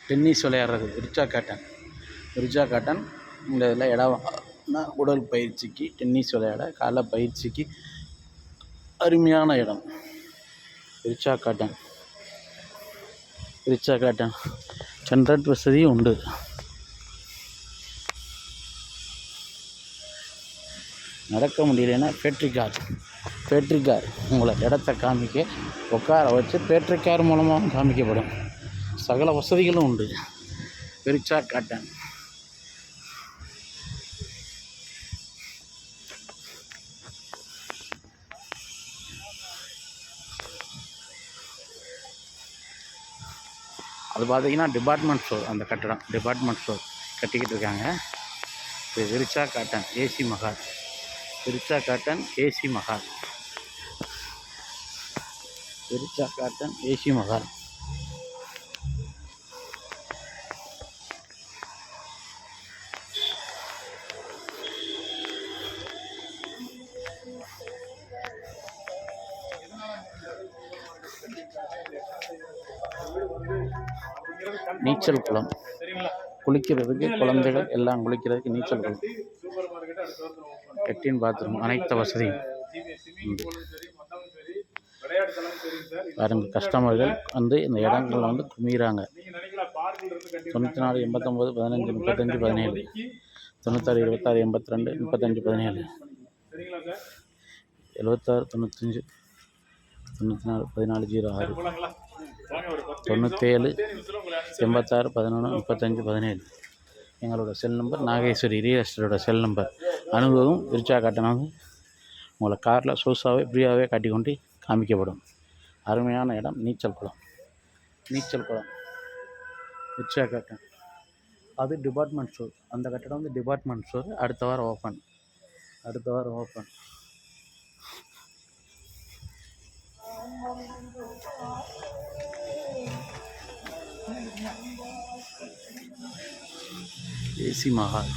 Tennis விளையாடுறது ரிச்சா cotton இந்த இதில் இடம் உடல் பயிற்சிக்கு டென்னிஸ் விளையாட காலை பயிற்சிக்கு அருமையான இடம் ரிச்சா காட்டன் ஜென்ரேட் வசதியும் உண்டு. நடக்க முடியலைன்னா பேட்ரி கார் உங்களை இடத்த காமிக்க உட்கார வச்சு பேட்ரி கார் மூலமாகவும் காமிக்கப்படும். சகல வசதிகளும் உண்டு. ரிச்சா காட்டன் அது பார்த்தீங்கன்னா டிபார்ட்மெண்ட் ஸ்டோர். அந்த கட்டடம் டிபார்ட்மெண்ட் ஸ்டோர் கட்டிக்கிட்டு இருக்காங்க. இது ரிச்சா காட்டன் ஏசி மஹால். ரிச்சா காட்டன் ஏசி மஹால். நீச்சல் குளம் குளிக்கிறதுக்கு குழந்தைகள் எல்லாம் குளிக்கிறதுக்கு நீச்சல் குளம், லெட்டின் பாத்ரூம் அனைத்து வசதியும் பாருங்க. கஸ்டமர்கள் வந்து இந்த இடங்களில் வந்து குமிறாங்க. 94 89 15 35 17 96 26 82 35 17 76 95 94 14 06 97 86 11 35 17 எங்களோட செல் நம்பர். நாகேஸ்வரி ரியல் எஸ்டேட்டோட செல் நம்பர். அனுபவம் ரிச்சா காட்டன் வந்து உங்களை காரில் சொகுசாகவே ஃப்ரீயாகவே காட்டி கொண்டு காமிக்கப்படும். அருமையான இடம் நீச்சல் குளம் ரிச்சா காட்டன். அது டிபார்ட்மெண்ட் ஸ்டோர். அந்த கட்டடம் வந்து டிபார்ட்மெண்ட் ஸ்டோர். அடுத்த வாரம் ஓப்பன். ஏசி மஹால்.